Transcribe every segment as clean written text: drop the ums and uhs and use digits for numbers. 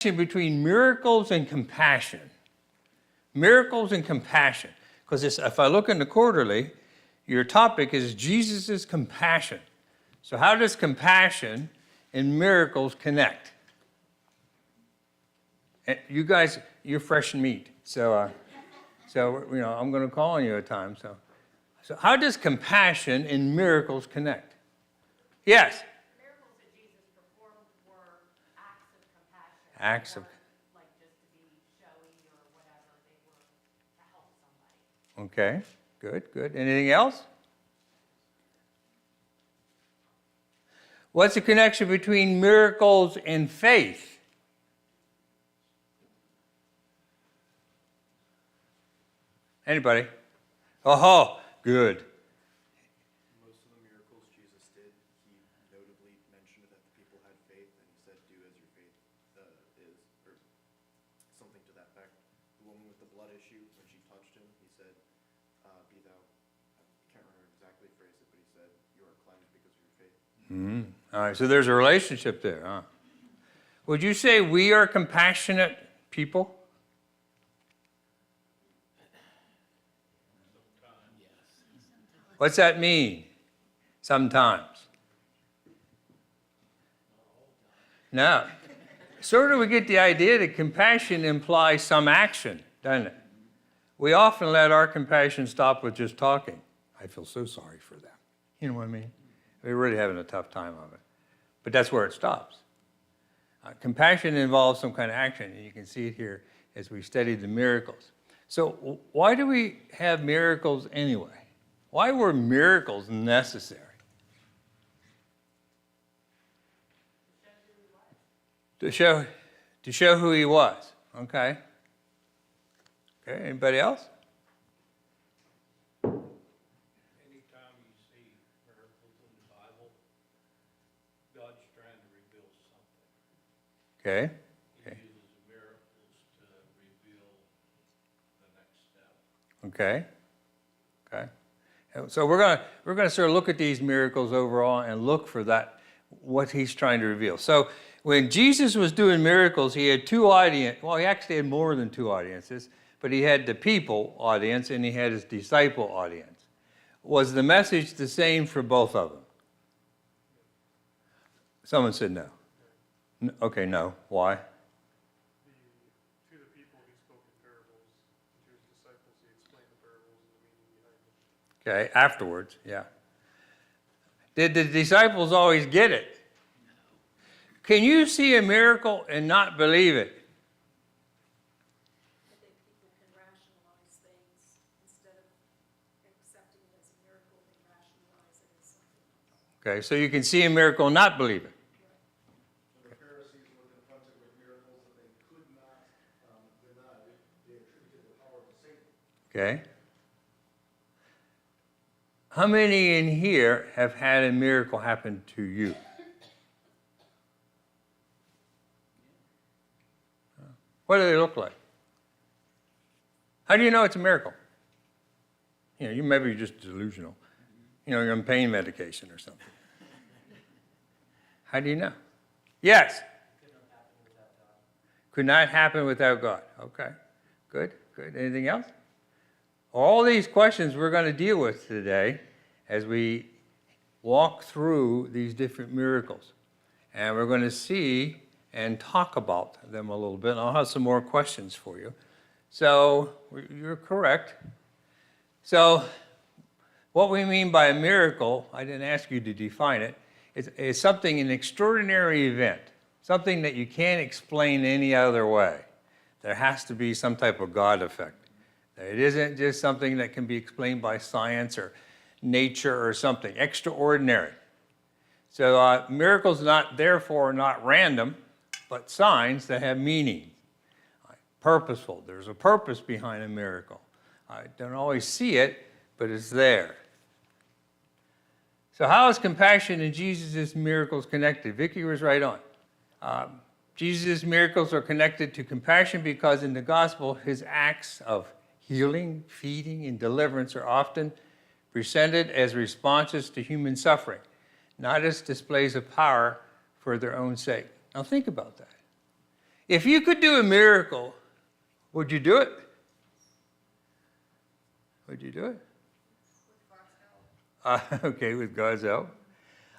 between miracles and compassion. Miracles and compassion. Because if I look in the quarterly, your topic is Jesus' compassion. So how does compassion and miracles connect? And you guys, you're fresh meat. So I'm going to call on you at times. So how does compassion and miracles connect? Yes? Miracles that Jesus performed were acts of compassion. Acts of... Like just to be showy or whatever. They were to help somebody. Okay, good. Anything else? What's the connection between miracles and faith? Anybody? Oh, good. Most of the miracles Jesus did, he notably mentioned that the people had faith, and he said, do as your faith is, or something to that effect. The woman with the blood issue, when she touched him, he said, be thou, I can't remember exactly phrase it, but he said, you are cleansed because of your faith. Mm-hmm. All right, so there's a relationship there, huh? Would you say we are compassionate people? What's that mean? Sometimes. No. Sort of we get the idea that compassion implies some action, doesn't it? We often let our compassion stop with just talking. I feel so sorry for them. You know what I mean? We're really having a tough time of it. But that's where it stops. Compassion involves some kind of action, and you can see it here as we study the miracles. So why do we have miracles anyway? Why were miracles necessary? To show who he was. Okay. Okay, anybody else? Anytime you see miracles in the Bible, God's trying to reveal something. Okay. He uses miracles to reveal the next step. Okay. So we're going to sort of look at these miracles overall and look for that, what he's trying to reveal. So when Jesus was doing miracles, he had two audiences. Well, he actually had more than two audiences, but he had the people audience and he had his disciple audience. Was the message the same for both of them? Someone said no. Okay, no. Why? To the people he spoke in parables, to his disciples he explained the parables and the meaning behind them. Okay, afterwards, yeah. Did the disciples always get it? Can you see a miracle and not believe it? I think people can rationalize things instead of accepting it as a miracle. They rationalize it as something else. Okay, so you can see a miracle and not believe it. So the Pharisees were confronted with miracles that they could not deny. They attributed the power to Satan. Okay. How many in here have had a miracle happen to you? What do they look like? How do you know it's a miracle? You maybe you're just delusional. You're on pain medication or something. How do you know? Yes? Could not happen without God. Okay, good. Anything else? All these questions we're going to deal with today as we walk through these different miracles. And we're going to see and talk about them a little bit. And I'll have some more questions for you. So you're correct. So what we mean by a miracle, I didn't ask you to define it, is something, an extraordinary event, something that you can't explain any other way. There has to be some type of God effect. It isn't just something that can be explained by science or nature or something extraordinary. So miracles therefore not random, but signs that have meaning. Purposeful. There's a purpose behind a miracle. I don't always see it, but it's there. So how is compassion and Jesus' miracles connected? Vicki was right on. Jesus' miracles are connected to compassion because in the gospel, his acts of healing, feeding, and deliverance are often presented as responses to human suffering, not as displays of power for their own sake. Now think about that. If you could do a miracle, would you do it? Would you do it? Okay, with God's help.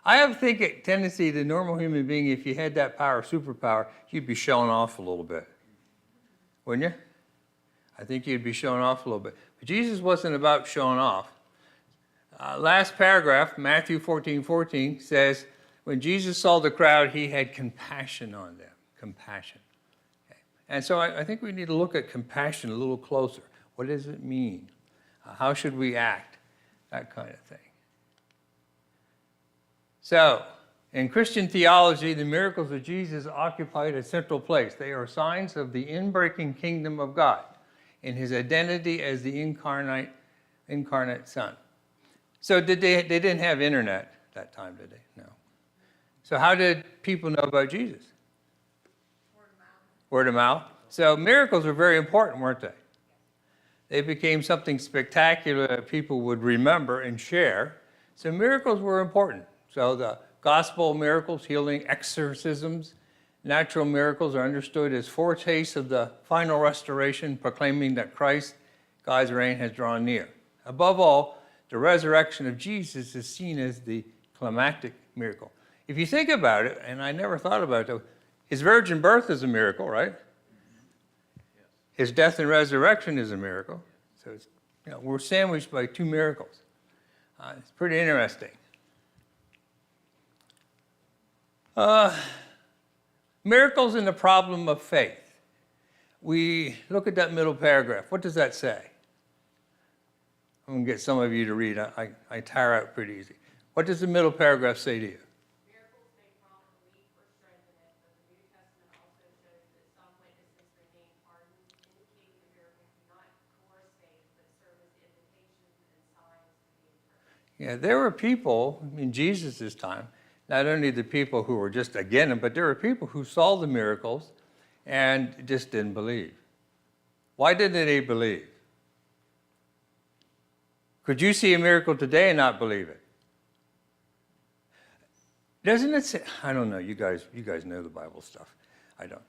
I have a tendency, the normal human being, if you had that power, superpower, you'd be showing off a little bit. Wouldn't you? I think you'd be showing off a little bit. But Jesus wasn't about showing off. Last paragraph, Matthew 14:14, says, when Jesus saw the crowd, he had compassion on them. Compassion. Okay. And so I think we need to look at compassion a little closer. What does it mean? How should we act? That kind of thing. So, in Christian theology, the miracles of Jesus occupied a central place. They are signs of the inbreaking kingdom of God in his identity as the incarnate Son. So they didn't have internet that time, did they? No. So how did people know about Jesus? Word of mouth. So miracles were very important, weren't they? They became something spectacular that people would remember and share. So miracles were important. So the gospel miracles, healing, exorcisms, natural miracles are understood as foretastes of the final restoration, proclaiming that Christ, God's reign, has drawn near. Above all, the resurrection of Jesus is seen as the climactic miracle. If you think about it, and I never thought about it, his virgin birth is a miracle, right? His death and resurrection is a miracle. So it's, we're sandwiched by two miracles. It's pretty interesting. Miracles and the problem of faith. We look at that middle paragraph. What does that say? I'm going to get some of you to read. I tire out pretty easy. What does the middle paragraph say to you? Miracles may prompt belief or strengthen it, but the New Testament also shows that some witnesses remain hardened, indicating the miracles do not coerce faith, but serve as invitations and signs to be interpreted. Yeah, there were people in Jesus' time, not only the people who were just against him, but there were people who saw the miracles and just didn't believe. Why didn't they believe? Could you see a miracle today and not believe it? Doesn't it say, I don't know, you guys know the Bible stuff. I don't.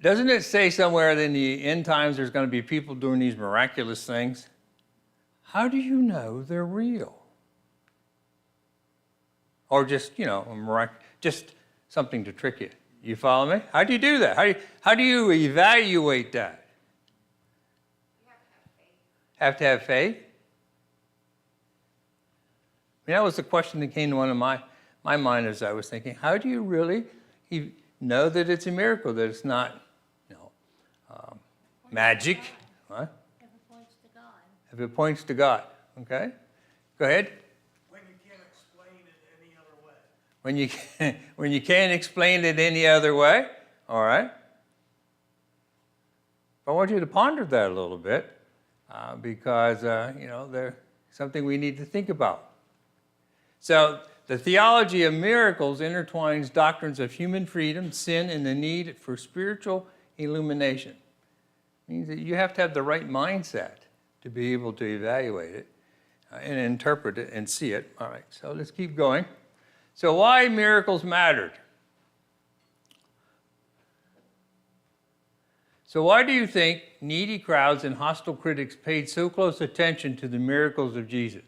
Doesn't it say somewhere that in the end times there's going to be people doing these miraculous things? How do you know they're real? Or just, just something to trick you. You follow me? How do you do that? How do you evaluate that? You have to have faith. Have to have faith? I mean, that was the question that came to one of my mind as I was thinking, how do you really know that it's a miracle, that it's not, magic? What? If it points to God. If it points to God, okay? Go ahead. When you can't explain it any other way. When you can't explain it any other way, all right? I want you to ponder that a little bit because, there's something we need to think about. So the theology of miracles intertwines doctrines of human freedom, sin, and the need for spiritual illumination. It means that you have to have the right mindset to be able to evaluate it and interpret it and see it. All right, so let's keep going. So why miracles mattered? So why do you think needy crowds and hostile critics paid so close attention to the miracles of Jesus?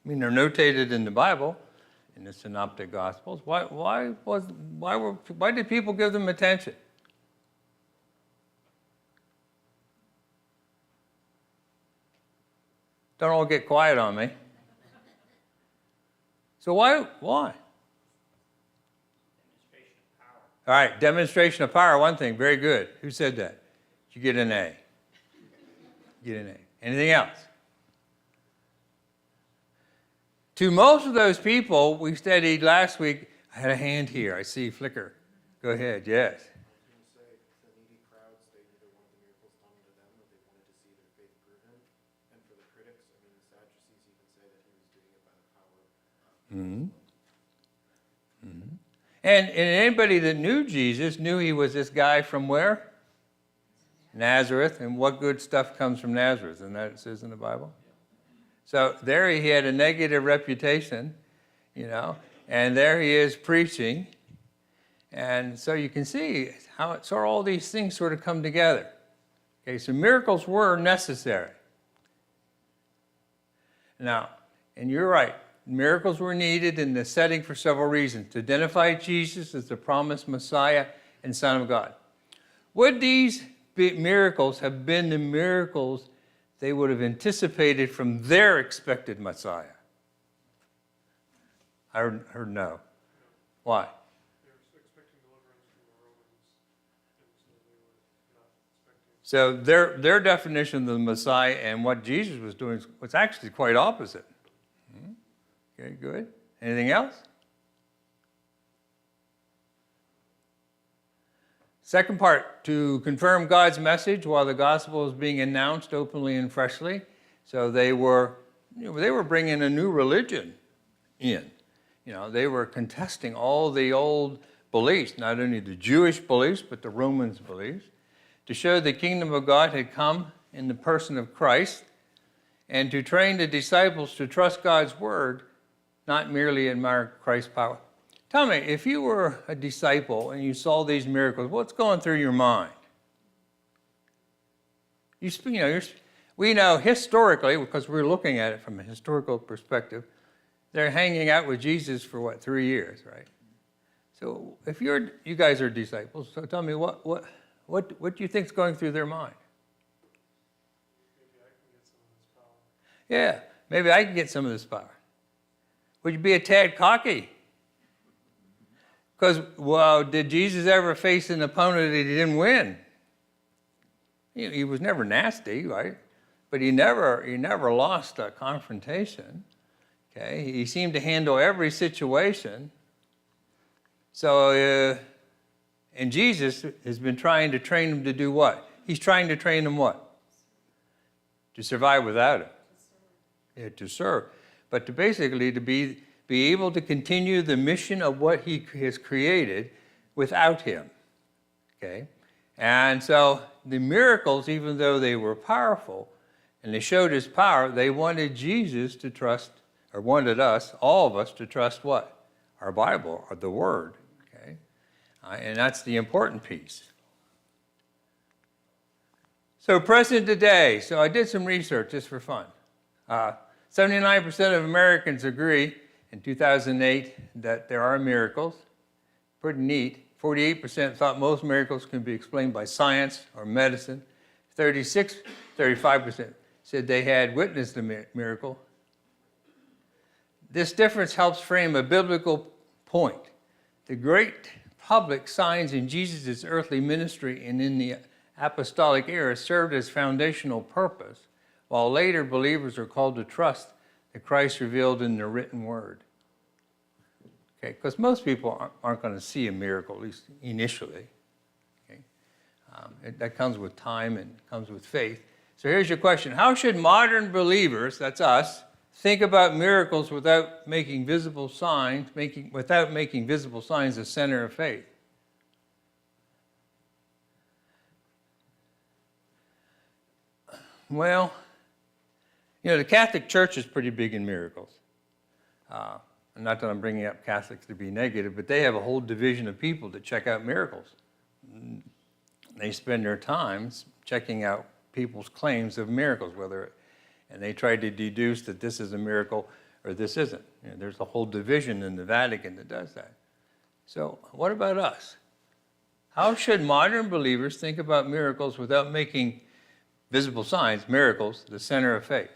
I mean, they're notated in the Bible, in the Synoptic Gospels. Why did people give them attention? Don't all get quiet on me. So why? Demonstration of power. All right, demonstration of power, one thing, very good. Who said that? Did you get an A? Get an A. Anything else? To most of those people we studied last week, I had a hand here. I see flicker. Go ahead, yes. I was going to say, the needy crowds, they either wanted the miracles done to them or they wanted to see their faith proven. And for the critics, I mean, the Sadducees even say that he was doing it by the power of And anybody that knew Jesus knew he was this guy from where? Nazareth. And what good stuff comes from Nazareth? Isn't that it says in the Bible? So there he had a negative reputation, And there he is preaching. And so you can see how all these things sort of come together. Okay, so miracles were necessary. Now, and you're right, miracles were needed in the setting for several reasons. To identify Jesus as the promised Messiah and Son of God. Would these miracles have been the miracles they would have anticipated from their expected Messiah? I heard no. Why? They were expecting deliverance from the Romans, and so they were not expecting. So their definition of the Messiah and what Jesus was doing was actually quite opposite. Okay, good. Anything else? Second part, to confirm God's message while the gospel was being announced openly and freshly. So they were bringing a new religion in. They were contesting all the old beliefs, not only the Jewish beliefs, but the Romans' beliefs, to show the kingdom of God had come in the person of Christ, and to train the disciples to trust God's word, not merely admire Christ's power. Tell me, if you were a disciple and you saw these miracles, what's going through your mind? We know historically, because we're looking at it from a historical perspective, they're hanging out with Jesus for 3 years, right? So if you guys are disciples, so tell me what do you think's going through their mind? Yeah, maybe I can get some of this power. Would you be a tad cocky? Because, did Jesus ever face an opponent that he didn't win? He was never nasty, right? But he never lost a confrontation. Okay, he seemed to handle every situation. So, and Jesus has been trying to train them to do what? He's trying to train them what? To survive without him. Yeah, to serve. But to basically to be able to continue the mission of what he has created without him. Okay? And so the miracles, even though they were powerful and they showed his power, they wanted Jesus to trust, or wanted us, all of us, to trust what? Our Bible, or the Word. Okay? And that's the important piece. So present today. So I did some research just for fun. 79% of Americans agree in 2008 that there are miracles. Pretty neat. 48% thought most miracles can be explained by science or medicine. 35% said they had witnessed a miracle. This difference helps frame a biblical point. The great public signs in Jesus' earthly ministry and in the apostolic era served as foundational purpose, while later believers are called to trust that Christ revealed in the written word. Okay, because most people aren't going to see a miracle, at least initially. Okay, that comes with time and comes with faith. So here's your question. How should modern believers, that's us, think about miracles without making visible signs the center of faith? Well, the Catholic Church is pretty big in miracles. Not that I'm bringing up Catholics to be negative, but they have a whole division of people that check out miracles. They spend their time checking out people's claims of miracles, and they try to deduce that this is a miracle or this isn't. There's a whole division in the Vatican that does that. So what about us? How should modern believers think about miracles without making visible signs, miracles, the center of faith?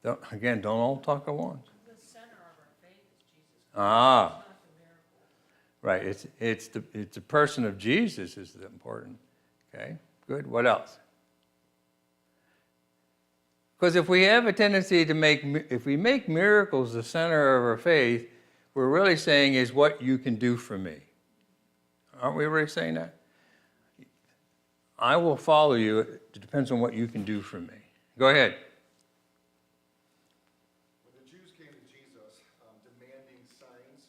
Don't all talk at once. The center of our faith is Jesus Christ. Not the miracle. Right. It's the person of Jesus is important. Okay, good. What else? Because if we have a tendency to if we make miracles the center of our faith, we're really saying is what you can do for me. Aren't we really saying that? I will follow you. It depends on what you can do for me. Go ahead. When the Jews came to Jesus demanding signs,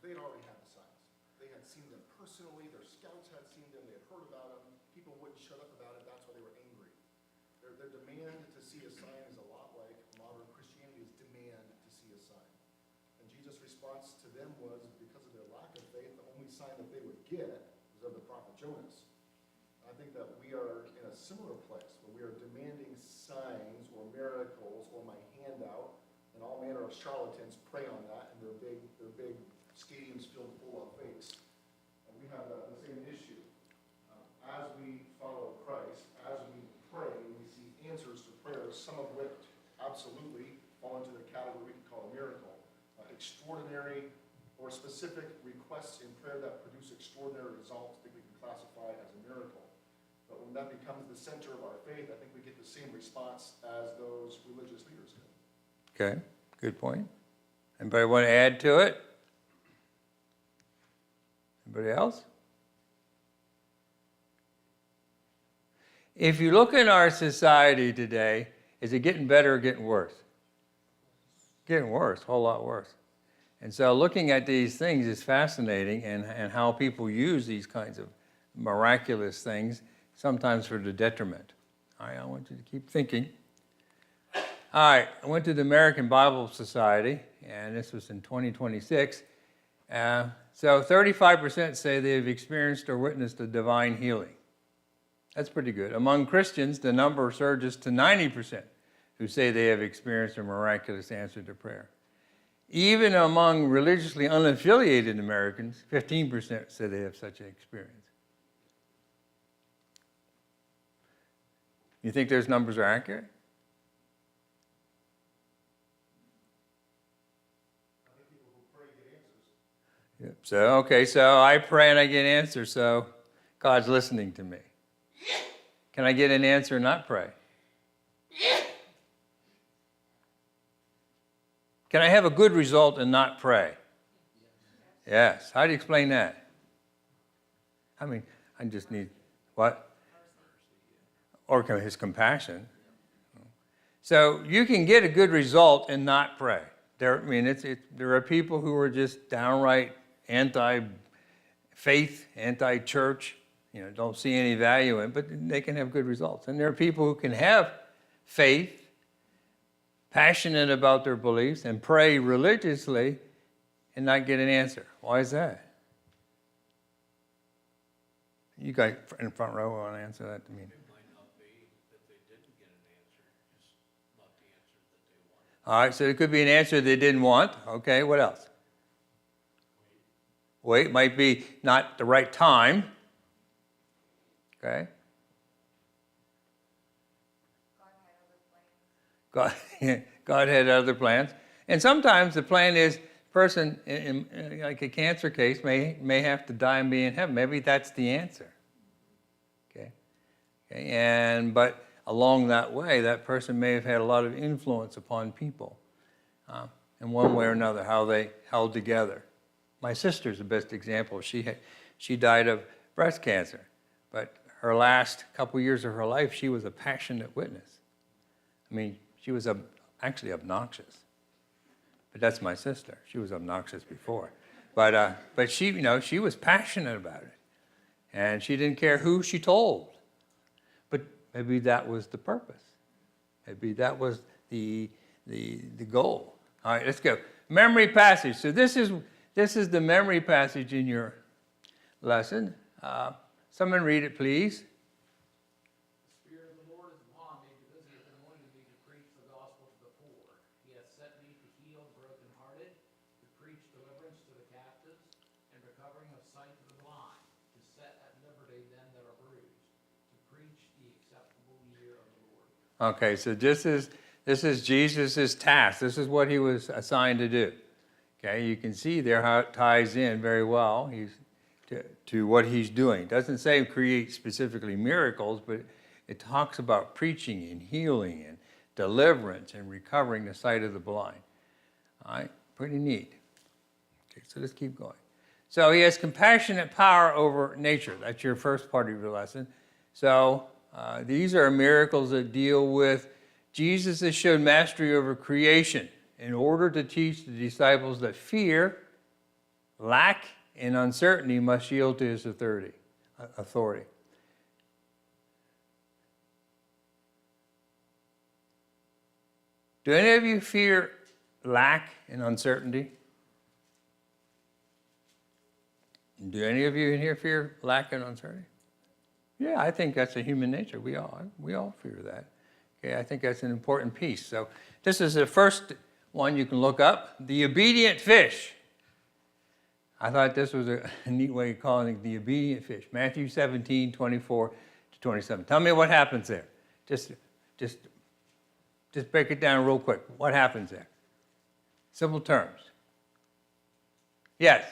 they'd already had the signs. They had seen them personally. Their scouts had seen them. They had heard about them. People wouldn't shut up about it. That's why they were the demand to see a sign is a lot like modern Christianity's demand to see a sign. And Jesus' response to them was, because of their lack of faith, the only sign that they would get was of the prophet Jonas. I think that we are in a similar place, where we are demanding signs or miracles or my handout, and all manner of charlatans prey on that, and their big stadiums filled full of fakes. And we have the same issue. As we follow Christ, as we pray, we see answers to prayers, some of which absolutely fall into the category we can call a miracle. Extraordinary or specific requests in prayer that produce extraordinary results, I think we can classify as a miracle. But when that becomes the center of our faith, I think we get the same response as those religious leaders did. Okay, good point. Anybody want to add to it? Anybody else? If you look in our society today, is it getting better or getting worse? Getting worse, a whole lot worse. And so looking at these things is fascinating, and how people use these kinds of miraculous things, sometimes for the detriment. All right, I want you to keep thinking. All right, I went to the American Bible Society, and this was in 2026. So 35% say they've experienced or witnessed a divine healing. That's pretty good. Among Christians, the number surges to 90% who say they have experienced a miraculous answer to prayer. Even among religiously unaffiliated Americans, 15% say they have such an experience. You think those numbers are accurate? I think people who pray get answers. Yep. So I pray and I get answers, so God's listening to me. Can I get an answer and not pray? Can I have a good result and not pray? Yes. How do you explain that? I mean, I just need, what? Or his compassion. So you can get a good result and not pray. There are people who are just downright anti-faith, anti-church, don't see any value in it, but they can have good results. And there are people who can have faith, passionate about their beliefs, and pray religiously and not get an answer. Why is that? You guys in front row want to answer that to me. It might not be that they didn't get an answer, just not the answer that they wanted. All right, so it could be an answer they didn't want. Okay, what else? Wait, might be not the right time. Okay. God had other plans. And sometimes the plan is person, in like a cancer case, may have to die and be in heaven. Maybe that's the answer. Okay. But along that way, that person may have had a lot of influence upon people in one way or another, how they held together. My sister's the best example. She died of breast cancer, but her last couple years of her life, she was a passionate witness. I mean, she was actually obnoxious. But that's my sister. She was obnoxious before. But she was passionate about it. And she didn't care who she told. But maybe that was the purpose. Maybe that was the goal. All right, let's go. Memory passage. So this is the memory passage in your lesson. Someone read it, please. The Spirit of the Lord is upon me, because he hath anointed me to preach the gospel to the poor. He hath sent me to heal the brokenhearted, to preach deliverance to the captives, and recovering of sight to the blind, to set at liberty them that are bruised, to preach the acceptable year of the Lord. Okay, so this is Jesus' task. This is what he was assigned to do. Okay, you can see there how it ties in very well. To what he's doing. It doesn't say create specifically miracles, but it talks about preaching and healing and deliverance and recovering the sight of the blind. All right, pretty neat. Okay, so let's keep going. So he has compassionate power over nature. That's your first part of your lesson. So these are miracles that deal with Jesus has shown mastery over creation in order to teach the disciples that fear, lack, and uncertainty must yield to his authority. Do any of you fear lack and uncertainty? Do any of you in here fear lack and uncertainty? Yeah, I think that's a human nature. We all fear that. Okay, I think that's an important piece. So this is the first one you can look up, the obedient fish. I thought this was a neat way of calling it the obedient fish. Matthew 17, 24 to 27. Tell me what happens there. Just break it down real quick. What happens there? Simple terms. Yes.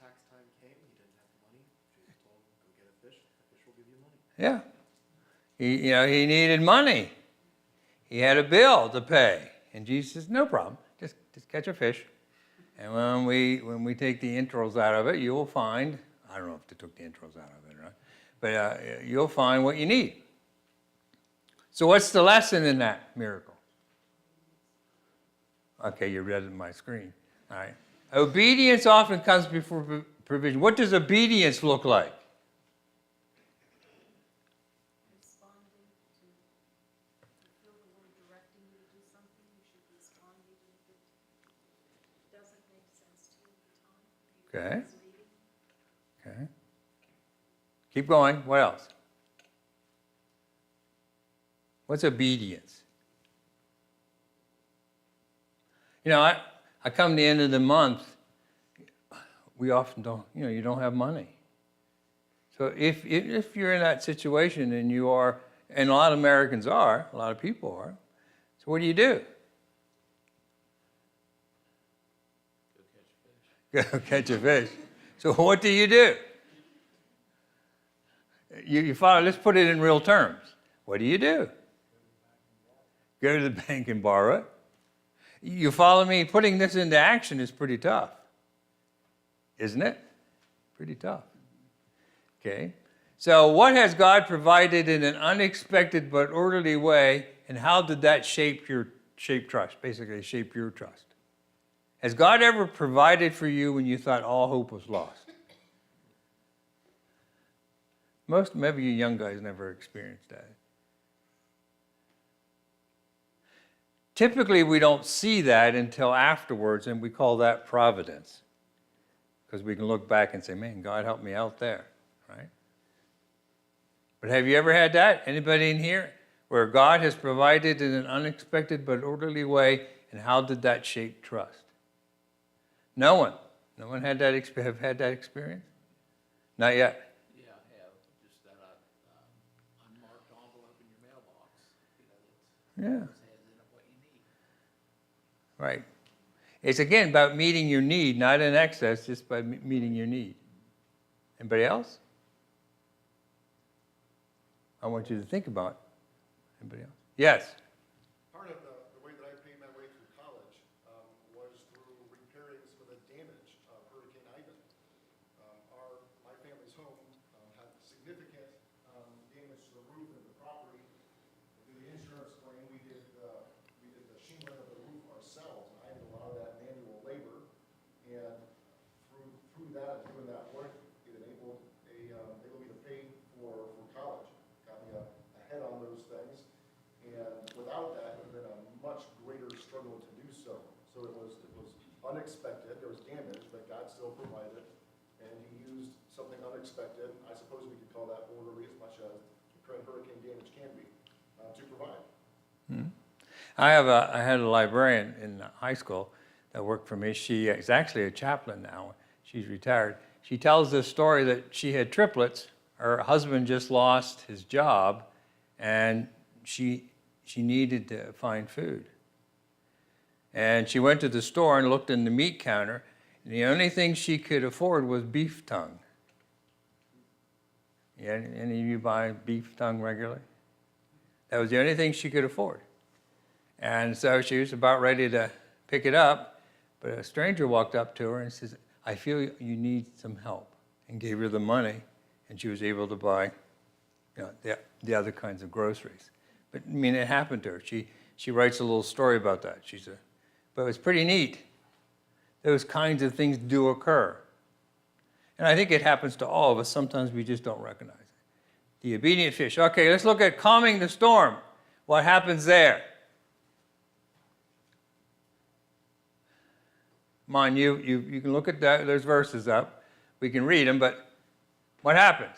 Tax time came, he didn't have money, Jesus told him, go get a fish, the fish will give you money. Yeah. He needed money. He had a bill to pay. And Jesus says, no problem. Just catch a fish. And when we take the entrails out of it, you will find, I don't know if they took the entrails out of it or not, but you'll find what you need. So what's the lesson in that miracle? Okay, you read it on my screen. All right. Obedience often comes before provision. What does obedience look like? Responding to, if you feel the Lord directing you to do something, you should respond even if it doesn't make sense to you at the time. If you Okay. feel He's leading. Okay. Keep going. What else? What's obedience? I come to the end of the month, we often don't, you don't have money. So if you're in that situation and you are, and a lot of Americans are, a lot of people are, so what do? Go catch a fish. So what do? You follow, let's put it in real terms. What do? Go to the bank and borrow it. You follow me? Putting this into action is pretty tough. Isn't it? Pretty tough. Okay. So what has God provided in an unexpected but orderly way, and how did that shape trust? Basically, shape your trust. Has God ever provided for you when you thought all hope was lost? Maybe you young guys never experienced that. Typically, we don't see that until afterwards, and we call that providence. Because we can look back and say, man, God helped me out there, right? But have you ever had that? Anybody in here? Where God has provided in an unexpected but orderly way, and how did that shape trust? No one. No one had have had that experience? Not yet. Yeah, I have, just that unmarked envelope in your mailbox, that Yeah. has in it what you need. Right. It's again about meeting your need, not in excess, just by meeting your need. Anybody else? I want you to think about it. Anybody else? Yes. Part of the way that I paid my way through college was through repairing some of the damage of Hurricane Ivan. My family's home had significant damage to the roof and the property. Through the insurance claim, we did the shingling of the roof ourselves. I did a lot of that manual labor, and through that and doing that work, it enabled me to pay for college. Got me ahead on those things. And without that, it would have been a much greater struggle to do so. So it was unexpected. There was damage, but God still provided, and He used something unexpected. I suppose we could call that orderly as much as the current hurricane damage can be to provide. I had a librarian in high school that worked for me. She is actually a chaplain now. She's retired. She tells this story that she had triplets. Her husband just lost his job, and she needed to find food. And she went to the store and looked in the meat counter, and the only thing she could afford was beef tongue. Yeah, any of you buy beef tongue regularly? That was the only thing she could afford. And so she was about ready to pick it up, but a stranger walked up to her and says, I feel you need some help, and gave her the money, and she was able to buy the other kinds of groceries. But I mean, it happened to her. She writes a little story about that. But it was pretty neat. Those kinds of things do occur. And I think it happens to all of us. Sometimes we just don't recognize it. The obedient fish. Okay, let's look at calming the storm. What happens there? Come on, you can look at those verses up. We can read them, but what happens?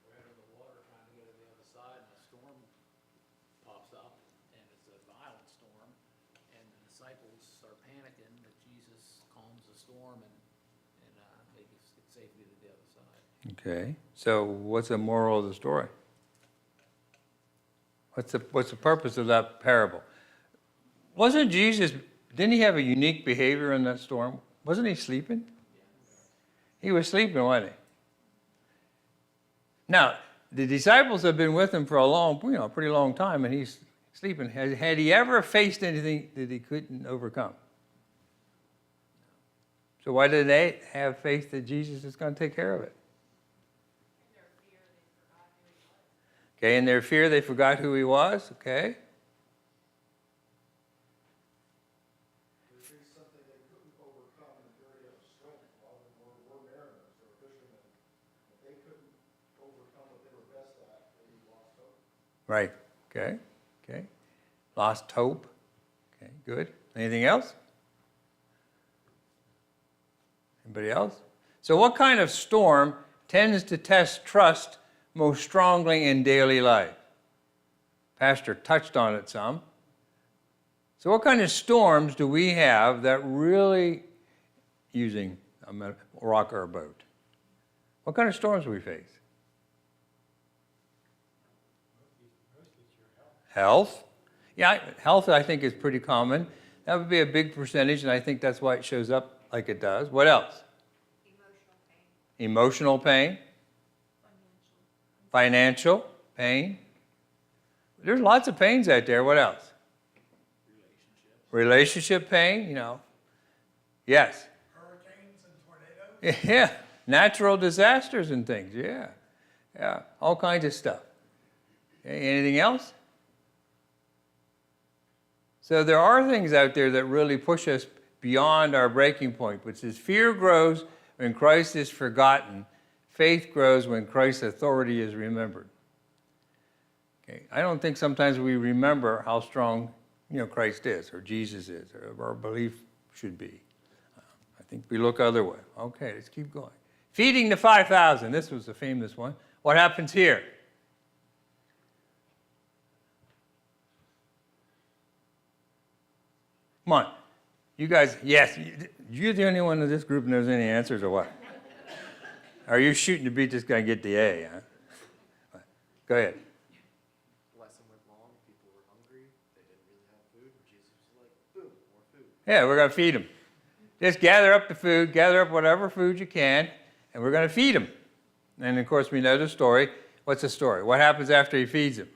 We're out of the water trying to go to the other side, and a storm pops up, and it's a violent storm, and the disciples start panicking, that Jesus calms the storm and they get safely to the other side. Okay, so what's the moral of the story? What's the purpose of that parable? Wasn't Jesus, didn't he have a unique behavior in that storm? Wasn't he sleeping? He was sleeping, wasn't he? Now, the disciples have been with him for a pretty long time, and he's sleeping. Had he ever faced anything that he couldn't overcome? So why did they have faith that Jesus is going to take care of it? Okay, in their fear, they forgot who he was. Okay. They faced something they couldn't overcome in the area of strength. A lot of them were mariners, they were fishermen. If they couldn't overcome what they were best at, they lost hope. Right. Okay. Okay. Lost hope. Okay, good. Anything else? Anybody else? So what kind of storm tends to test trust most strongly in daily life? Pastor touched on it some. So what kind of storms do we have that really, using a rock or a boat, what kind of storms do we face? Health. Yeah, health I think is pretty common. That would be a big percentage, and I think that's why it shows up like it does. What else? Emotional pain. Financial pain. There's lots of pains out there. What else? Relationship pain, Yes. Hurricanes and tornadoes? Yeah. Natural disasters and things. Yeah. Yeah. All kinds of stuff. Okay. Anything else? So there are things out there that really push us beyond our breaking point, which is fear grows when Christ is forgotten. Faith grows when Christ's authority is remembered. Okay. I don't think sometimes we remember how strong, Christ is, or Jesus is, or our belief should be. I think we look other way. Okay, let's keep going. Feeding the 5,000. This was a famous one. What happens here? Come on. You guys, yes. You're the only one in this group who knows any answers, or what? Are you shooting to beat this guy and get the A, huh? Go ahead. The lesson went long, people were hungry, they didn't really have food, and Jesus was like, boom, more food. Yeah, we're going to feed them. Just gather up the food, gather up whatever food you can, and we're going to feed them. And, of course, we know the story. What's the story? What happens after he feeds them?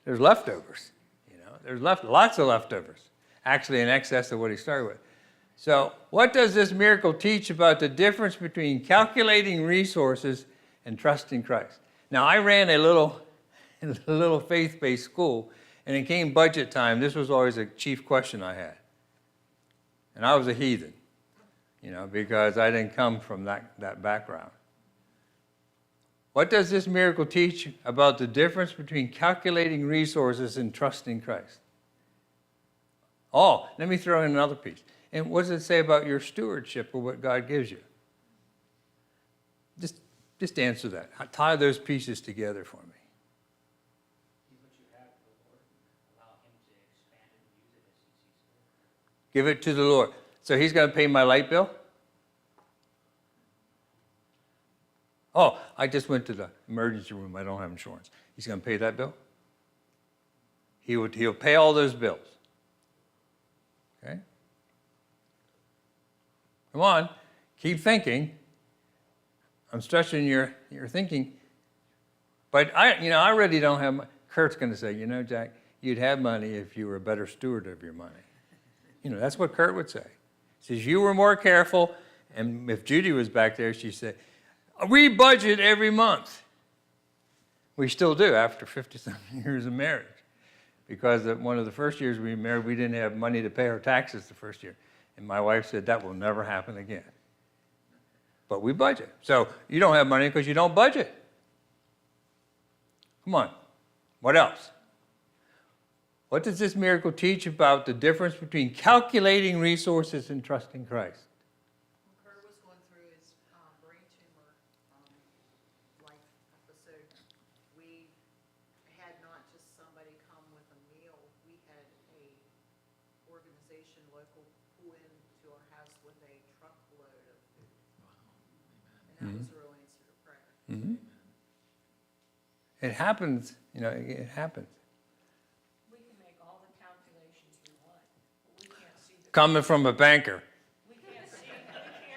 There's leftovers. There's lots of leftovers. Actually, in excess of what he started with. So what does this miracle teach about the difference between calculating resources and trusting Christ? Now, I ran a little faith-based school, and it came budget time. This was always a chief question I had. And I was a heathen, because I didn't come from that background. What does this miracle teach about the difference between calculating resources and trusting Christ? Oh, let me throw in another piece. And what does it say about your stewardship of what God gives you? Just answer that. Tie those pieces together for me. Give what you have to the Lord, allow him to expand it and use it as he sees fit. Give it to the Lord. So he's going to pay my light bill? Oh, I just went to the emergency room. I don't have insurance. He's going to pay that bill? He'll pay all those bills. Okay? Come on, keep thinking. I'm stretching your thinking. But I really don't have money. Kurt's going to say, Jack, you'd have money if you were a better steward of your money. That's what Kurt would say. He says, you were more careful. And if Judy was back there, she'd say, we budget every month. We still do after 50-something years of marriage. Because one of the first years we married, we didn't have money to pay our taxes the first year. And my wife said, that will never happen again. But we budget. So you don't have money because you don't budget. Come on. What else? What does this miracle teach about the difference between calculating resources and trusting Christ? When Kurt was going through his brain tumor life episode, we had not just somebody come with a meal, we had a organization local pull into our house with a truckload of food. And that was a real answer to prayer. Mm-hmm. It happens, it happens. We can make all the calculations we want, but we can't see the, Coming from a banker. we can't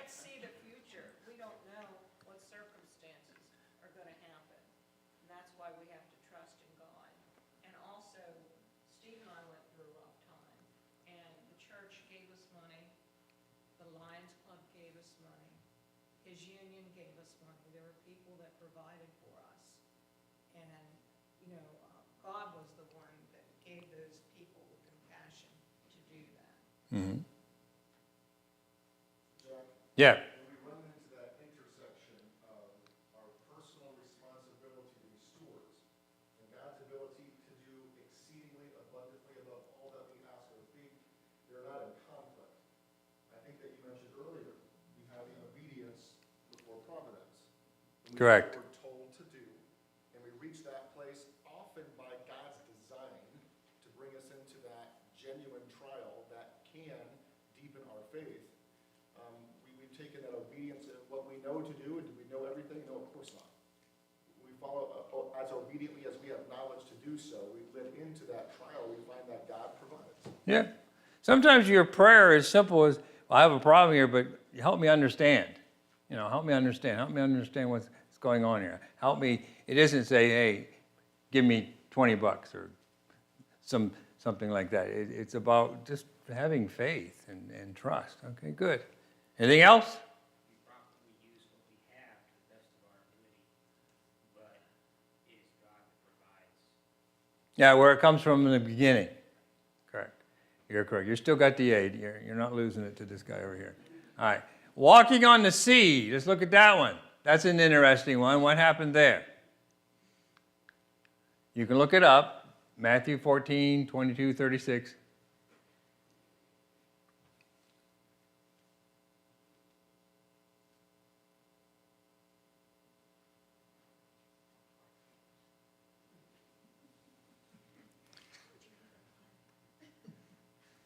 see the future. We don't know what circumstances are gonna happen. And that's why we have to trust in God. And also, Steve and I went through a rough time, and the church gave us money, the Lions Club gave us money, his union gave us money. There were people that provided for us. And, God was the one that gave those people the compassion to do that. Mm-hmm. Jack, Yeah. when we run into that intersection of our personal responsibility to be stewards and God's ability to do exceedingly abundantly above all that we ask or think, they're not in conflict. I think that you mentioned earlier, we have the obedience before providence. And we do Correct. what we're told to do, and we reach that place often by God's design to bring us into that genuine trial that can deepen our faith. We've taken that obedience and what we know to do, and do we know everything? No, of course not. We follow as obediently as we have knowledge to do so. We live into that trial, we find that God provides. Yeah. Sometimes your prayer is simple as, I have a problem here, but help me understand. Help me understand. Help me understand what's going on here. Help me. It isn't say, hey, give me $20 or something like that. It's about just having faith and trust. Okay, good. Anything else? We properly use what we have to the best of our ability, but it is God that provides. Yeah, where it comes from in the beginning. Correct. You're correct. You still got the aid. You're not losing it to this guy over here. All right. Walking on the sea. Let's look at that one. That's an interesting one. What happened there? You can look it up. Matthew 14, 22, 36.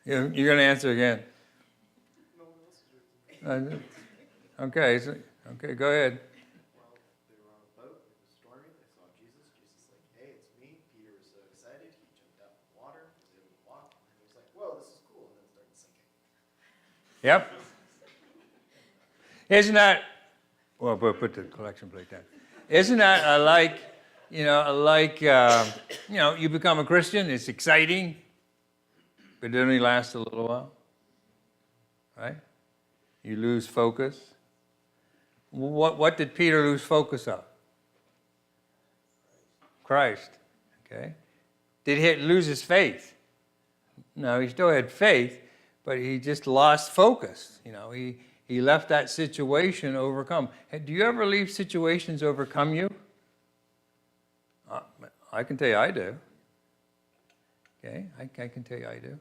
You're going to answer again. Okay, okay, go ahead. Well, they were on a boat, it was stormy, they saw Jesus, Jesus like, hey, it's me. Peter was so excited, he jumped out in the water, was able to walk, and he was like, whoa, this is cool, and then started sinking. Yep. Isn't that, well, we'll put the collection plate down. Isn't that you become a Christian, it's exciting, but it only lasts a little while, right? You lose focus. What did Peter lose focus of? Christ, okay? Did he lose his faith? No, he still had faith, but he just lost focus. He left that situation overcome. Do you ever leave situations overcome you? I can tell you I do. Okay, I can tell you I do.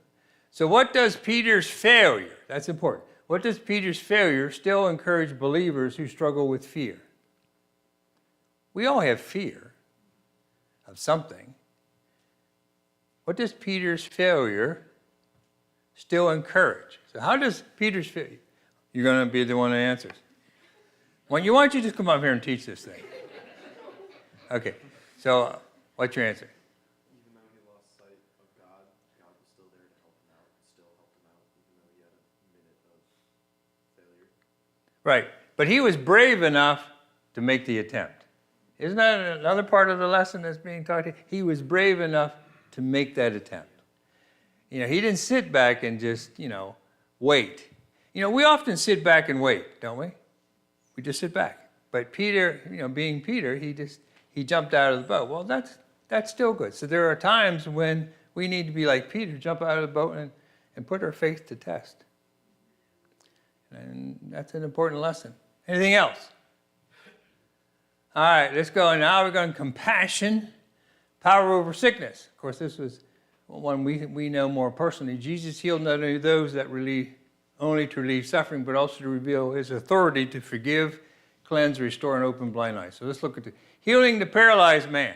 So what does Peter's failure, that's important, what does Peter's failure still encourage believers who struggle with fear? We all have fear of something. What does Peter's failure still encourage? So how does Peter's failure? You're going to be the one that answers. Why don't you just come up here and teach this thing? Okay, so what's your answer? Even though he lost sight of God, God was still there to help him out, and still helped him out, even though he had a minute of failure. Right, but he was brave enough to make the attempt. Isn't that another part of the lesson that's being taught here? He was brave enough to make that attempt. He didn't sit back and just, wait. We often sit back and wait, don't we? We just sit back. But Peter, being Peter, he jumped out of the boat. Well, that's still good. So there are times when we need to be like Peter, jump out of the boat and put our faith to test. And that's an important lesson. Anything else? All right, let's go. Now we're going to compassion, power over sickness. Of course, this was one we know more personally. Jesus healed not only those that only to relieve suffering, but also to reveal his authority to forgive, cleanse, restore, and open blind eyes. So let's look at healing the paralyzed man.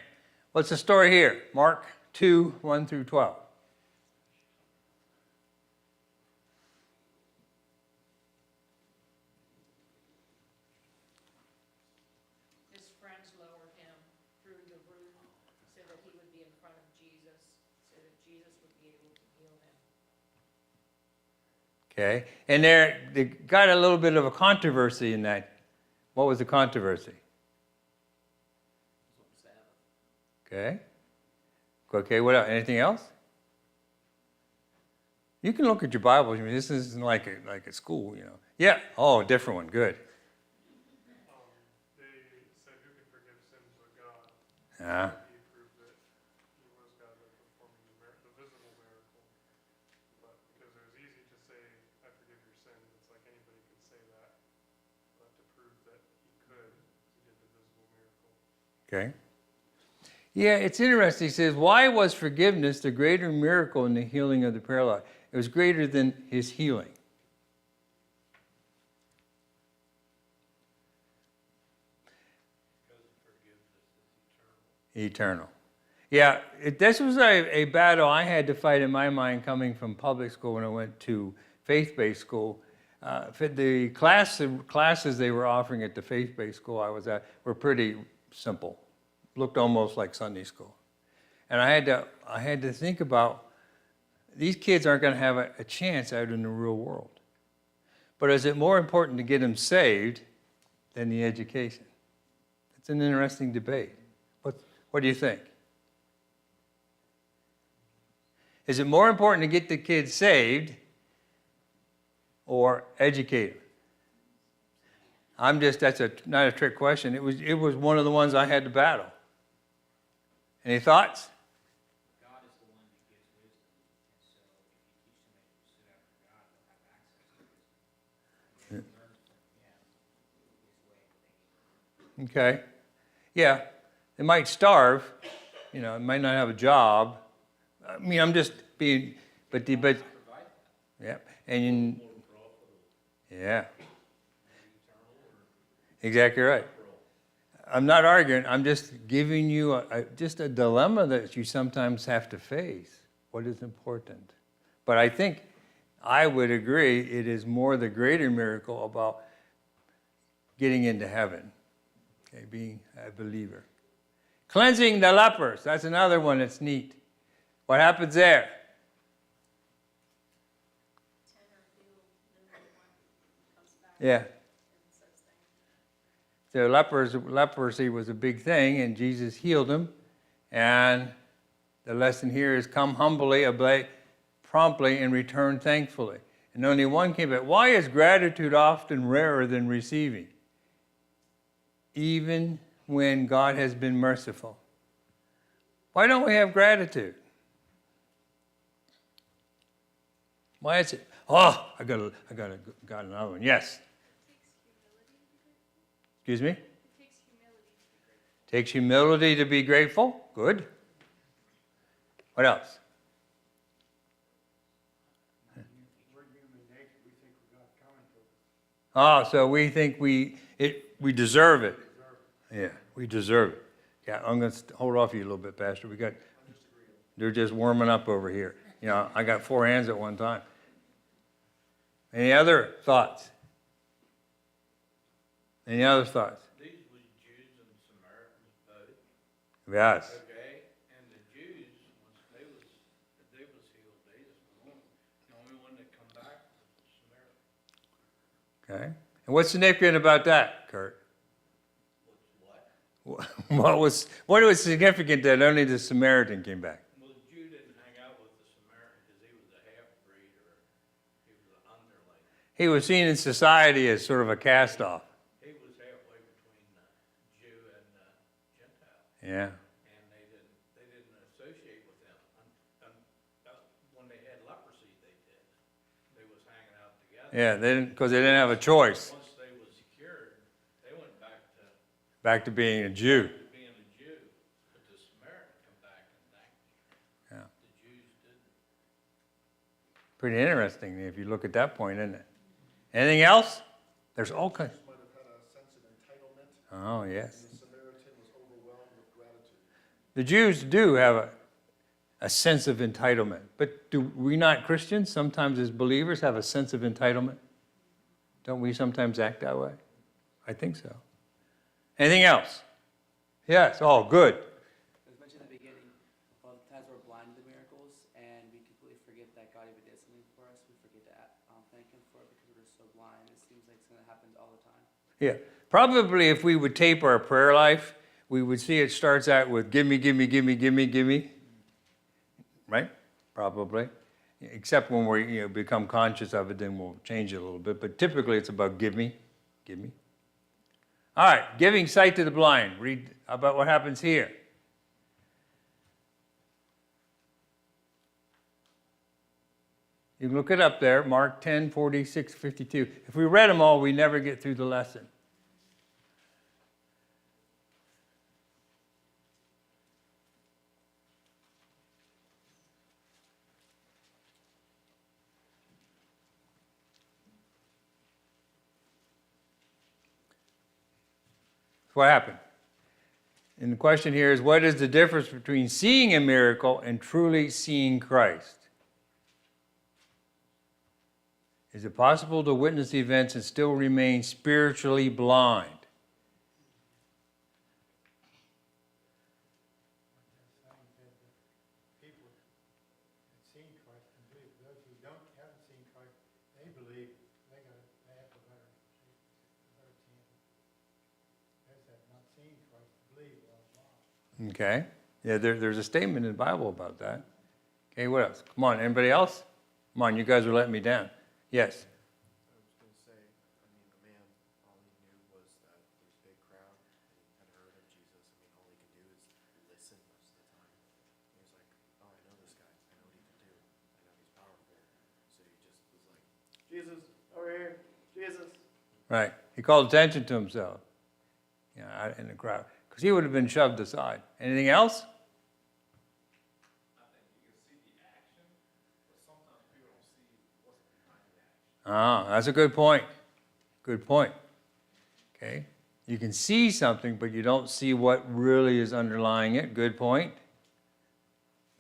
What's the story here? Mark 2, 1 through 12. His friends lowered him through the roof so that he would be in front of Jesus, so that Jesus would be able to heal him. Okay, and they got a little bit of a controversy in that. What was the controversy? Okay. Okay, what else? Anything else? You can look at your Bibles. I mean, this isn't like a school, you know. Yeah. Oh, different one. Good. They said who can forgive sins but God. Yeah. He proved that he was God by performing the visible miracle. But because it was easy to say, I forgive your sins, it's like anybody could say that. But to prove that he could, he did the visible miracle. Okay. Yeah, it's interesting. He says, why was forgiveness the greater miracle in the healing of the paralyzed? It was greater than his healing. Because forgiveness is Eternal. eternal. Yeah, this was a battle I had to fight in my mind coming from public school when I went to faith-based school. The classes they were offering at the faith-based school I was at were pretty simple. Looked almost like Sunday school. And I had to think about, these kids aren't going to have a chance out in the real world. But is it more important to get them saved than the education? It's an interesting debate. What do you think? Is it more important to get the kids saved or educate them? That's not a trick question. It was one of the ones I had to battle. Any thoughts? God is the one that gives wisdom, and so if you teach somebody to pursue after God, they'll have access to wisdom. And they'll learn from him his way that they need. Okay. Yeah, they might starve. You know, they might not have a job. I mean, I'm just being, but yeah, and yeah, exactly right. I'm not arguing. I'm just giving you just a dilemma that you sometimes have to face. What is important? But I think I would agree it is more the greater miracle about getting into heaven, okay, being a believer. Cleansing the lepers. That's another one that's neat. What happens there? Yeah. So leprosy was a big thing, and Jesus healed him. And the lesson here is come humbly, obey promptly, and return thankfully. And only one came back. Why is gratitude often rarer than receiving? Even when God has been merciful. Why don't we have gratitude? Why is it? Oh, I got another one. Yes. Excuse me? Takes humility to be grateful. Good. What else? Oh, so we think we deserve it. Yeah, we deserve it. Yeah, I'm going to hold off you a little bit, Pastor. They're just warming up over here. You know, I got 4 hands at one time. Any other thoughts? Any other thoughts? These were Jews and Samaritans both. Yes. Okay, and the Jews, once they was healed, they just went home. The only one that come back was the Samaritan. Okay. And what's significant about that, Kurt? What? What was significant that only the Samaritan came back? Well, the Jew didn't hang out with the Samaritan because he was a half-breed or he was an underling. He was seen in society as sort of a cast-off. He was halfway between Jew and Gentile. Yeah. And they didn't associate with them. When they had leprosy, they did. They was hanging out together. Yeah, because they didn't have a choice. Once they was cured, they went Back to being a Jew. being a Jew. But the Samaritan come back and thanked him. Yeah. The Jews Pretty interesting if you look at that point, isn't it? Anything else? There's all kinds. Might have had a sense of entitlement, Oh, yes. and the Samaritan was overwhelmed with gratitude. The Jews do have a sense of entitlement. But do we not Christians sometimes as believers have a sense of entitlement? Don't we sometimes act that way? I think so. Anything else? Yes. Oh, good. As mentioned in the beginning, a lot of times we're blind to the miracles and we completely forget that God even did something for us. We forget to thank Him for it because we're just so blind. It seems like it's going to happen all the time. Yeah. Probably if we would tape our prayer life, we would see it starts out with gimme, gimme, gimme, gimme, gimme. Right? Probably. Except when we become conscious of it, then we'll change it a little bit. But typically it's about give me, give me. All right, giving sight to the blind. Read about what happens here. You can look it up there, Mark 10, 46, 52. If we read them all, we never get through the lesson. What happened? And the question here is, what is the difference between seeing a miracle and truly seeing Christ? Is it possible to witness events and still remain spiritually blind? People have seen Christ and believe. Those who haven't seen Christ, they believe they have a better chance. Those that have not seen Christ believe are blind. Okay. Yeah, there's a statement in the Bible about that. Okay, what else? Come on, anybody else? Come on, you guys are letting me down. Yes. I was going to say, I mean, the man, all he knew was that there's a big crowd, and he had heard of Jesus. I mean, all he could do is listen most of the time. And he was like, oh, I know this guy. I know what he can do. I know he's powerful. So he just was like, Jesus, over here, Jesus. Right. He called attention to himself, out in the crowd, because he would have been shoved aside. Anything else? Ah, that's a good point. Good point. Okay. You can see something, but you don't see what really is underlying it. Good point.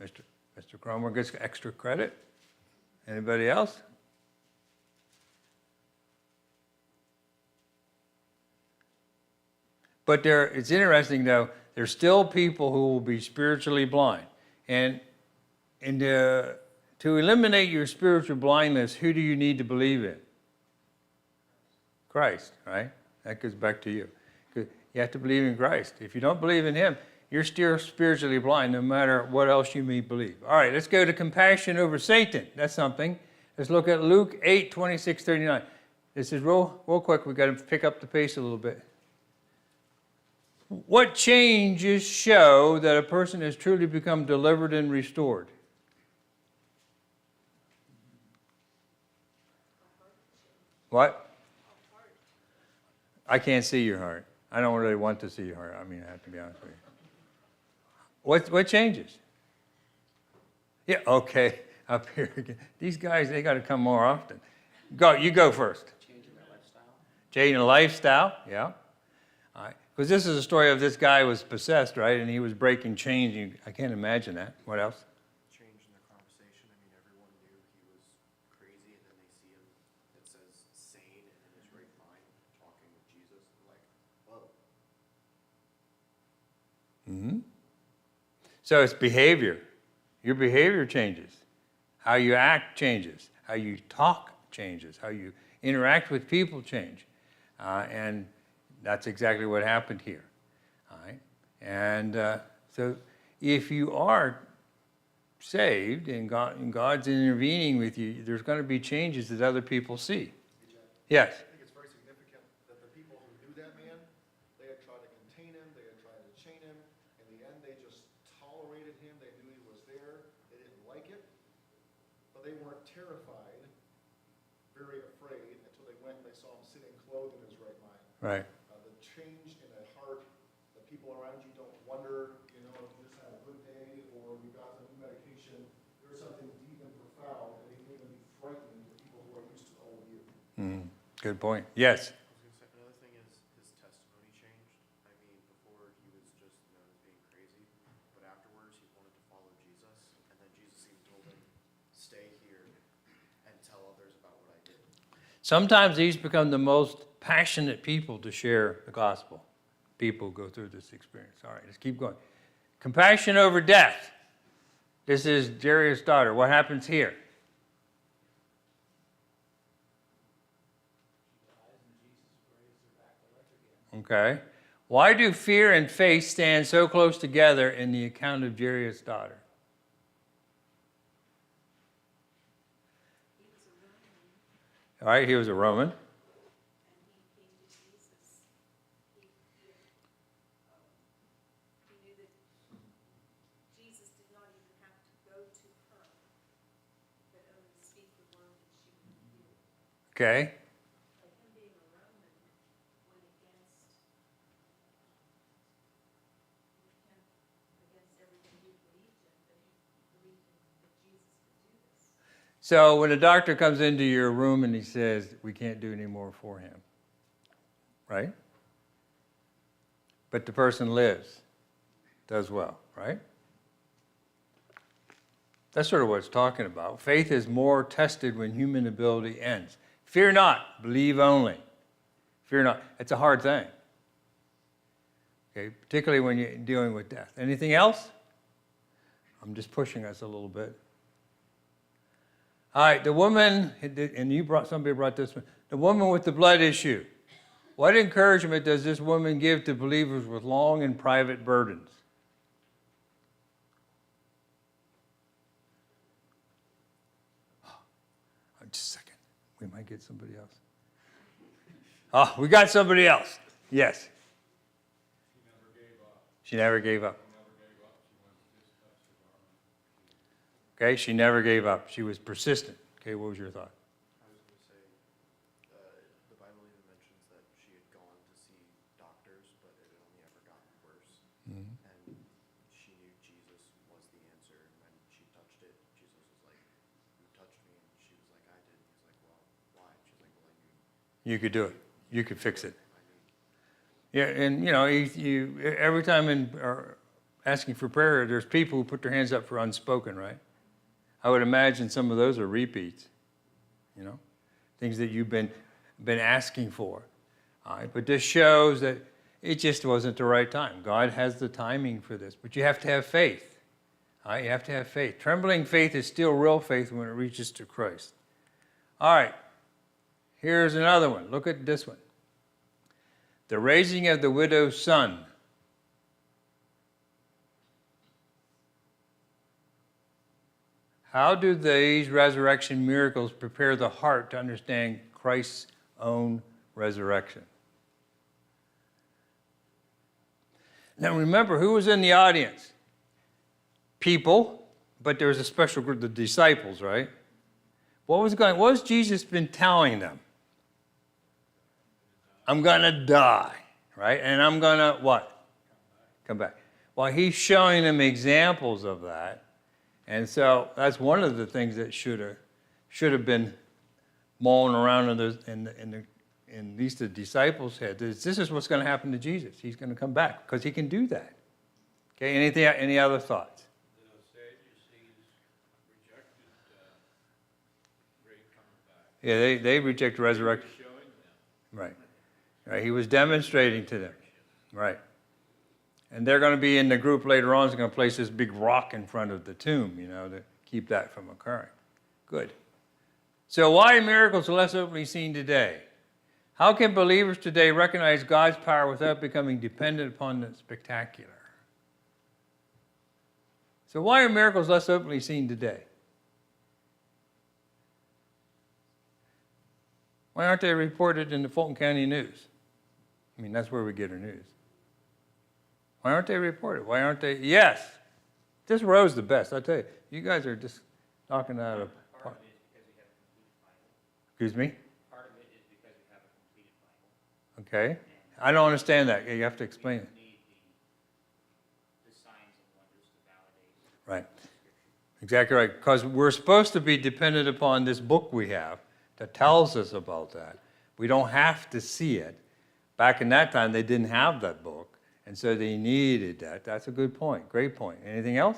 Mr. Cromer gets extra credit. Anybody else? But it's interesting, though, there's still people who will be spiritually blind. And to eliminate your spiritual blindness, who do you need to believe in? Christ, right? That goes back to you. You have to believe in Christ. If you don't believe in Him, you're still spiritually blind no matter what else you may believe. All right, let's go to compassion over Satan. That's something. Let's look at Luke 8, 26, 39. This is real quick. We've got to pick up the pace a little bit. What changes show that a person has truly become delivered and restored? What? I can't see your heart. I don't really want to see your heart. I mean, I have to be honest with you. What changes? Yeah, okay. Up here again. These guys, they got to come more often. You go first. Changing their lifestyle. Changing lifestyle, yeah. All right. Because this is a story of this guy was possessed, right? And he was breaking chains. I can't imagine that. What else? Change in their conversation. I mean, everyone knew he was crazy, and then they see him, it says, sane and in his right mind, talking with Jesus. Like, whoa. Mm-hmm. So it's behavior. Your behavior changes. How you act changes. How you talk changes. How you interact with people change. And that's exactly what happened here. All right? And so if you are saved and God's intervening with you, there's going to be changes that other people see. Yes? I think it's very significant that the people who knew that man, they had tried to contain him, they had tried to chain him. In the end, they just tolerated him. They knew he was there. They didn't like it. But they weren't terrified, very afraid, until they went and they saw him sitting clothed in his right mind. Right. The change in the heart, the people around you don't wonder, if you just had a good day or you got some new medication. There's something deep and profound that you didn't even good point. Yes. I was gonna say, another thing is his testimony changed. I mean, before he was just known as being crazy, but afterwards he wanted to follow Jesus, and then Jesus even told him, stay here and tell others about what I did. Sometimes these become the most passionate people to share the gospel. People go through this experience. All right, let's keep going. Compassion over death. This is Jairus' daughter. What happens here? Okay. Why do fear and faith stand so close together in the account of Jairus' daughter? All right, he was a Roman. Okay. But him being a Roman went against everything he believed in, but he believed that Jesus could do this. So when a doctor comes into your room and he says, we can't do any more for him, right? But the person lives, does well, right? That's sort of what it's talking about. Faith is more tested when human ability ends. Fear not, believe only. Fear not. It's a hard thing. Okay, particularly when you're dealing with death. Anything else? I'm just pushing us a little bit. All right, the woman, and somebody brought this one, the woman with the blood issue. What encouragement does this woman give to believers with long and private burdens? Just a second. We might get somebody else. Oh, we got somebody else. Yes. She never gave up. Okay, she never gave up. She was persistent. Okay, what was your thought? I was gonna say, the Bible even mentions that she had gone to see doctors, but it had only ever gotten worse. And she knew Jesus was the answer, and when she touched it, Jesus was like, "Who touched me?" And she was like, "I did." And he's like, "Well, why?" She's like, "Well, I knew." You could do it. You could fix it. Yeah, and you know, you every time in asking for prayer, there's people who put their hands up for unspoken, right? I would imagine some of those are repeats, you know, things that you've been asking for. All right, but this shows that it just wasn't the right time. God has the timing for this, but you have to have faith. All right, you have to have faith. Trembling faith is still real faith when it reaches to Christ. All right, here's another one. Look at this one. The raising of the widow's son. How do these resurrection miracles prepare the heart to understand Christ's own resurrection? Now remember, who was in the audience? People, but there was a special group, the disciples, right? What was Jesus been telling them? I'm going to die, right? And I'm going to what? Come back. Well, he's showing them examples of that. And so that's one of the things that should have been mulling around in at least the disciples' head. This is what's going to happen to Jesus. He's going to come back because he can do that. Okay. Any other thoughts? The Sadducees rejected great coming back. Yeah, they reject resurrection. Showing them. Right. Right. He was demonstrating to them. Right. And they're going to be in the group later on. Is going to place this big rock in front of the tomb, you know, to keep that from occurring. Good. So why are miracles less openly seen today? How can believers today recognize God's power without becoming dependent upon the spectacular? So why are miracles less openly seen today? Why aren't they reported in the Fulton County News? I mean, that's where we get our news. Why aren't they reported? Why aren't they? Yes. This row's the best, I tell you. You guys are just knocking out of Part of it is because we have a completed Bible. Excuse me? Part of it is because we have a completed Bible. Okay. I don't understand that. You have to explain it. We need the signs and wonders to validate. Right. Exactly right. Because we're supposed to be dependent upon this book we have that tells us about that. We don't have to see it. Back in that time, they didn't have that book, and so they needed that. That's a good point, great point. Anything else?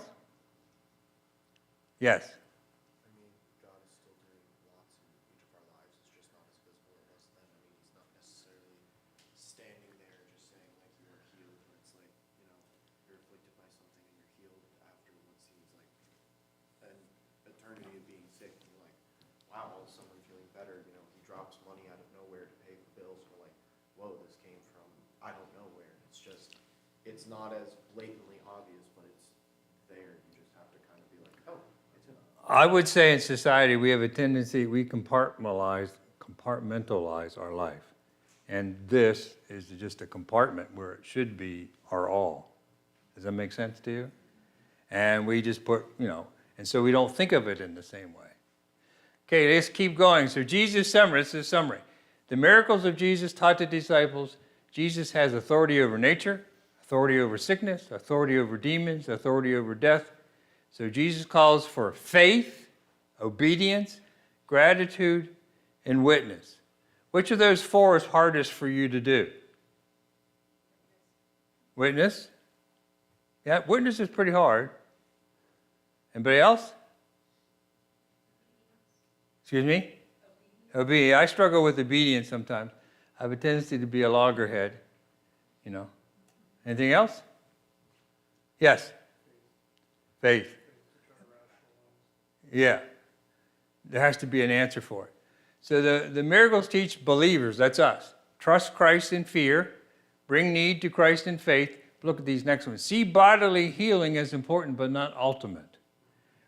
Yes? I mean, God is still doing lots in each of our lives, it's just not as visible as it was then. I mean, he's not necessarily standing there just saying like you are healed, and it's like, you know, you're afflicted by something and you're healed after what seems like an eternity of being sick, and you're like, wow, all of a sudden I'm feeling better, you know, he drops money out of nowhere to pay for bills, and we're like, whoa, this came from I don't know where. It's just, it's not as blatantly obvious, but it's there, you just have to kind of be like, oh, it's in. I would say in society, we have a tendency, we compartmentalize our life. And this is just a compartment where it should be our all. Does that make sense to you? And we just put, and so we don't think of it in the same way. Okay, let's keep going. So Jesus' summary, this is a summary. The miracles of Jesus taught the disciples, Jesus has authority over nature, authority over sickness, authority over demons, authority over death. So Jesus calls for faith, obedience, gratitude, and witness. Which of those four is hardest for you to do? Witness? Yeah, witness is pretty hard. Anybody else? Excuse me? Obedience. I struggle with obedience sometimes. I have a tendency to be a loggerhead, Anything else? Yes? Faith. Yeah. There has to be an answer for it. So the miracles teach believers, that's us. Trust Christ in fear, bring need to Christ in faith. Look at these next ones. See bodily healing as important but not ultimate.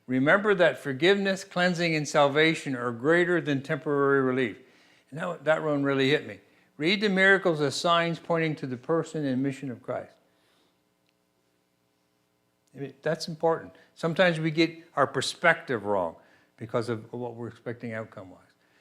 Remember that forgiveness, cleansing, and salvation are greater than temporary relief. And that one really hit me. Read the miracles as signs pointing to the person and mission of Christ. That's important. Sometimes we get our perspective wrong because of what we're expecting outcome-wise.